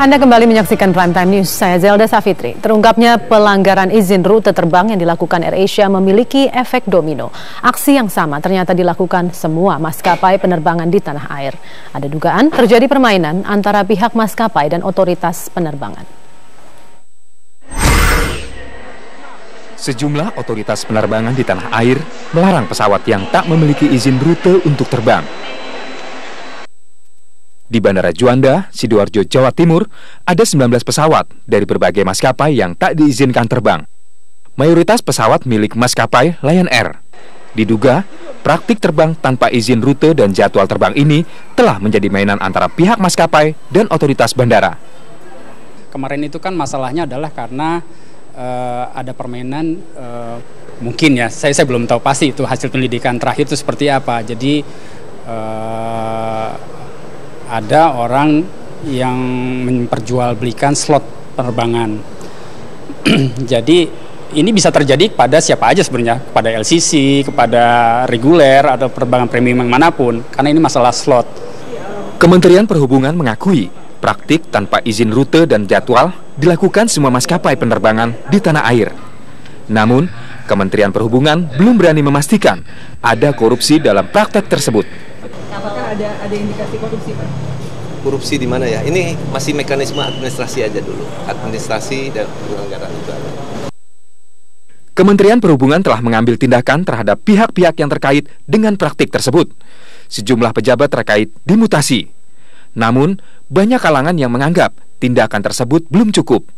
Anda kembali menyaksikan Prime Time News. Saya Zelda Safitri. Terungkapnya pelanggaran izin rute terbang yang dilakukan AirAsia memiliki efek domino. Aksi yang sama ternyata dilakukan semua maskapai penerbangan di tanah air. Ada dugaan terjadi permainan antara pihak maskapai dan otoritas penerbangan. Sejumlah otoritas penerbangan di tanah air melarang pesawat yang tak memiliki izin rute untuk terbang. Di Bandara Juanda, Sidoarjo, Jawa Timur, ada 19 pesawat dari berbagai maskapai yang tak diizinkan terbang. Mayoritas pesawat milik maskapai Lion Air. Diduga, praktik terbang tanpa izin rute dan jadwal terbang ini telah menjadi mainan antara pihak maskapai dan otoritas bandara. Kemarin itu kan masalahnya adalah karena ada permainan, mungkin ya, saya belum tahu pasti itu hasil pendidikan terakhir itu seperti apa. Jadi ada orang yang memperjualbelikan slot penerbangan. Jadi ini bisa terjadi kepada siapa aja sebenarnya, kepada LCC, kepada reguler atau penerbangan premium yang manapun, karena ini masalah slot. Kementerian Perhubungan mengakui praktik tanpa izin rute dan jadwal dilakukan semua maskapai penerbangan di tanah air. Namun, Kementerian Perhubungan belum berani memastikan ada korupsi dalam praktek tersebut. Apakah ada indikasi korupsi, Pak? Korupsi di mana ya? Ini masih mekanisme administrasi aja dulu. Administrasi dan penyelenggaraan negara. Kementerian Perhubungan telah mengambil tindakan terhadap pihak-pihak yang terkait dengan praktik tersebut. Sejumlah pejabat terkait dimutasi. Namun, banyak kalangan yang menganggap tindakan tersebut belum cukup.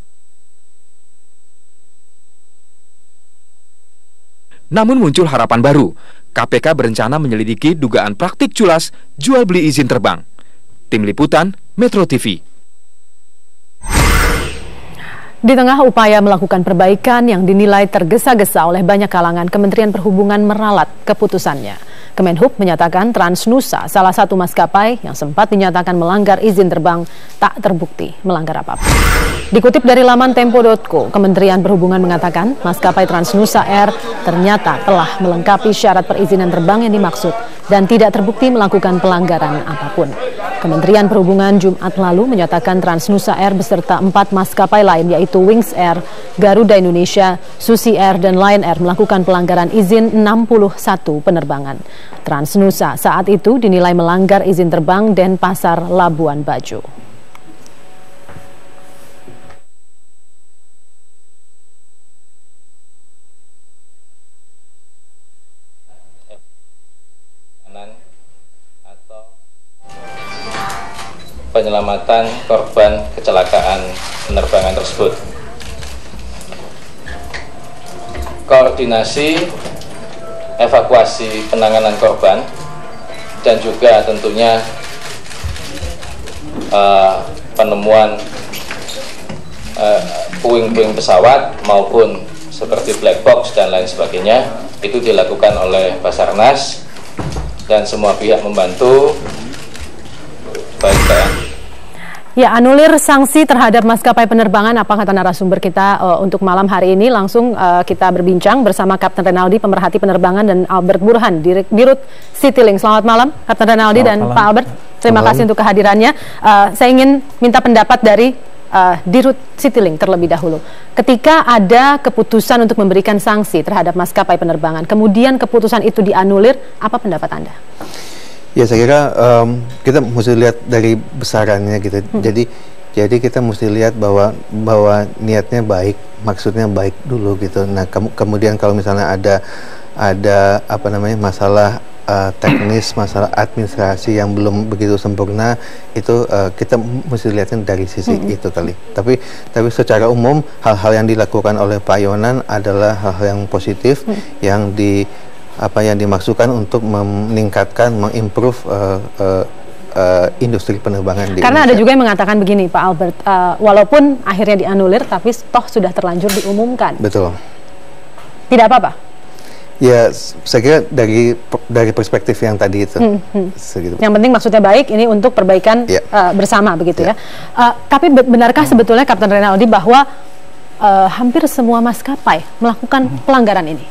Namun muncul harapan baru. KPK berencana menyelidiki dugaan praktik culas jual beli izin terbang. Tim Liputan, Metro TV. Di tengah upaya melakukan perbaikan yang dinilai tergesa-gesa oleh banyak kalangan, Kementerian Perhubungan meralat keputusannya. Kemenhub menyatakan Transnusa, salah satu maskapai yang sempat dinyatakan melanggar izin terbang, tak terbukti melanggar apapun. Dikutip dari laman Tempo.co, Kementerian Perhubungan mengatakan maskapai Transnusa Air ternyata telah melengkapi syarat perizinan terbang yang dimaksud dan tidak terbukti melakukan pelanggaran apapun. Kementerian Perhubungan Jumat lalu menyatakan Transnusa Air beserta 4 maskapai lain yaitu Wings Air, Garuda Indonesia, Susi Air, dan Lion Air melakukan pelanggaran izin 61 penerbangan. Transnusa saat itu dinilai melanggar izin terbang Denpasar Labuan Bajo. Penyelamatan korban kecelakaan penerbangan tersebut. Koordinasi evakuasi penanganan korban dan juga tentunya penemuan puing-puing pesawat maupun seperti black box dan lain sebagainya itu dilakukan oleh Basarnas dan semua pihak membantu. Ya, anulir sanksi terhadap maskapai penerbangan, apa kata narasumber kita untuk malam hari ini? Langsung kita berbincang bersama Kapten Renaldi, pemerhati penerbangan, dan Albert Burhan, Dirut Citylink. Selamat malam, Kapten Renaldi dan Pak Albert. Terima kasih untuk kehadirannya. Saya ingin minta pendapat dari Dirut Citylink terlebih dahulu. Ketika ada keputusan untuk memberikan sanksi terhadap maskapai penerbangan, kemudian keputusan itu dianulir, apa pendapat Anda? Ya, saya kira kita mesti lihat dari besarannya gitu. Jadi kita mesti lihat bahwa niatnya baik, maksudnya baik dulu gitu. Nah, kemudian kalau misalnya ada apa namanya masalah teknis, masalah administrasi yang belum begitu sempurna, itu kita mesti lihatnya dari sisi itu kali. Tapi secara umum hal-hal yang dilakukan oleh Pak Yonan adalah hal-hal yang positif yang dimaksudkan untuk meningkatkan, mengimprove industri penerbangan di Karena Indonesia. ada juga yang mengatakan begini, Pak Albert, walaupun akhirnya dianulir, tapi toh sudah terlanjur diumumkan. Betul. Tidak apa-apa? Ya, saya kira dari perspektif yang tadi itu. Segitu. Yang penting maksudnya baik, ini untuk perbaikan bersama, begitu ya. Tapi benarkah sebetulnya Kapten Renaldi bahwa hampir semua maskapai melakukan pelanggaran ini?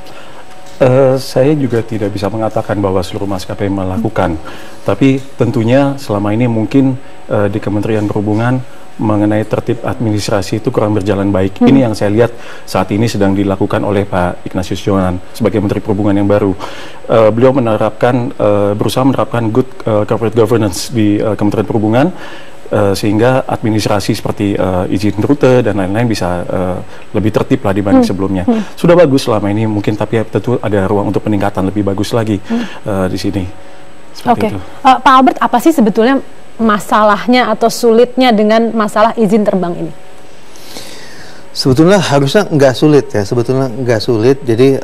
Saya juga tidak bisa mengatakan bahwa seluruh maskapai melakukan, tapi tentunya selama ini mungkin di Kementerian Perhubungan mengenai tertib administrasi itu kurang berjalan baik. Ini yang saya lihat saat ini sedang dilakukan oleh Pak Ignatius Jonan sebagai Menteri Perhubungan yang baru. Beliau berusaha menerapkan good corporate governance di Kementerian Perhubungan, sehingga administrasi seperti izin rute dan lain-lain bisa lebih tertib lah dibanding sebelumnya. Sudah bagus selama ini mungkin, tapi tentu ada ruang untuk peningkatan lebih bagus lagi di sini. Oke, Pak Albert, apa sih sebetulnya masalahnya atau sulitnya dengan masalah izin terbang ini? Sebetulnya harusnya nggak sulit ya, jadi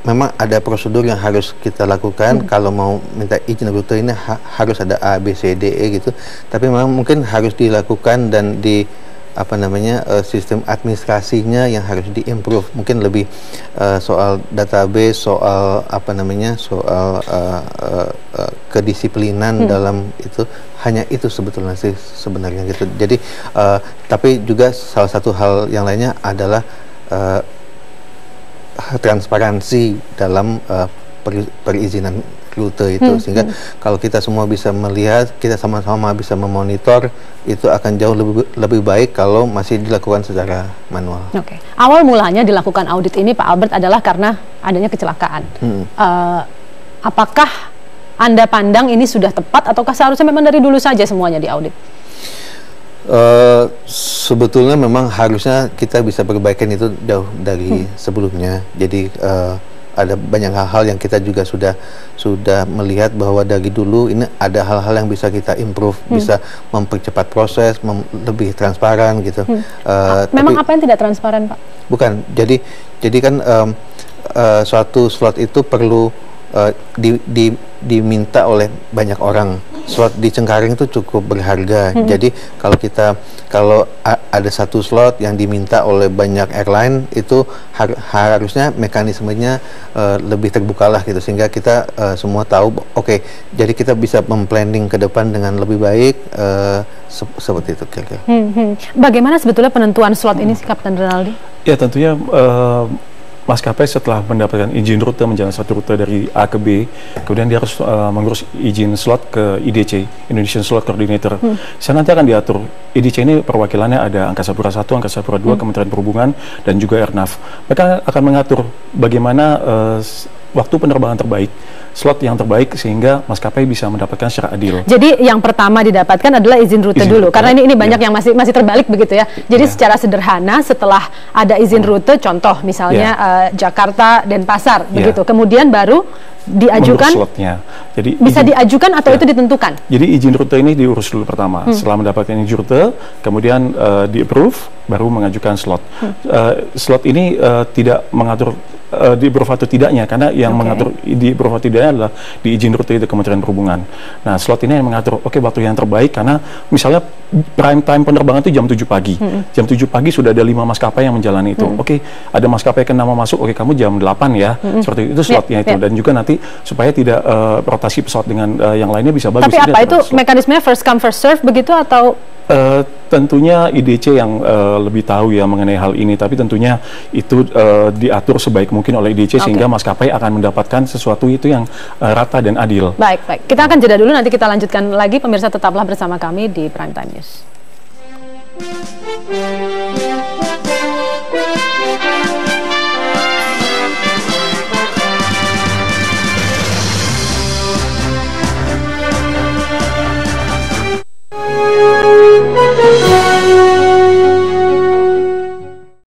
memang ada prosedur yang harus kita lakukan. Kalau mau minta izin rute ini harus ada A, B, C, D, E gitu. Tapi memang mungkin harus dilakukan dan sistem administrasinya yang harus diimprove. Mungkin lebih soal database, soal kedisiplinan dalam itu. Hanya itu sebetulnya sih sebenarnya gitu. Jadi tapi juga salah satu hal yang lainnya adalah transparansi dalam perizinan rute itu, sehingga kalau kita semua bisa melihat, kita sama-sama bisa memonitor, itu akan jauh lebih baik kalau masih dilakukan secara manual. Oke. Awal mulanya dilakukan audit ini, Pak Albert, adalah karena adanya kecelakaan. Apakah Anda pandang ini sudah tepat, ataukah seharusnya memang dari dulu saja semuanya diaudit? Sebetulnya memang harusnya kita bisa perbaikan itu jauh dari sebelumnya. Jadi ada banyak hal-hal yang kita juga sudah melihat bahwa dari dulu ini ada hal-hal yang bisa kita improve, bisa mempercepat proses, lebih transparan gitu. Memang apa yang tidak transparan, Pak? Bukan. Jadi kan suatu slot itu perlu diminta oleh banyak orang. Slot di Cengkareng itu cukup berharga. Jadi kalau ada satu slot yang diminta oleh banyak airline, itu harusnya mekanismenya lebih terbuka lah gitu, sehingga kita semua tahu, oke, jadi kita bisa memplanning ke depan dengan lebih baik, seperti itu kira-kira. Bagaimana sebetulnya penentuan slot ini sih, Kapten Rinaldi? Ya, tentunya maskapai setelah mendapatkan izin rute menjalankan satu rute dari A ke B, kemudian dia harus mengurus izin slot ke IDC, Indonesian Slot Coordinator. Saya nanti akan diatur. IDC ini perwakilannya ada Angkasa Pura I, Angkasa Pura II, Kementerian Perhubungan, dan juga Airnav. Mereka akan mengatur bagaimana waktu penerbangan terbaik, slot yang terbaik, sehingga maskapai bisa mendapatkan secara adil. Jadi yang pertama didapatkan adalah izin rute dulu, karena ini banyak yang masih terbalik begitu ya. Jadi secara sederhana, setelah ada izin rute, contoh misalnya Jakarta, Denpasar, begitu. Kemudian baru diajukan slotnya. Jadi bisa diajukan atau itu ditentukan? Jadi izin rute ini diurus dulu pertama. Setelah mendapatkan izin rute, kemudian di-approve, baru mengajukan slot. Slot ini tidak mengatur di-approve atau tidaknya, karena yang mengatur di-approve atau tidaknya adalah di izin rute itu Kementerian Perhubungan. Nah, slot ini yang mengatur, waktu yang terbaik, karena misalnya prime time penerbangan itu jam 7 pagi. Jam 7 pagi sudah ada 5 maskapai yang menjalani itu. Ada maskapai yang mau masuk, kamu jam 8 ya. Seperti itu slotnya itu. Dan juga nanti supaya tidak rotasi pesawat dengan yang lainnya bisa bagus. Tapi apa itu mekanismenya first come first serve begitu atau? Tentunya IDC yang lebih tahu ya mengenai hal ini, tapi tentunya itu diatur sebaik mungkin oleh IDC sehingga maskapai akan mendapatkan sesuatu itu yang rata dan adil. Baik. Kita akan jeda dulu, nanti kita lanjutkan lagi. Pemirsa, tetaplah bersama kami di Prime Time News.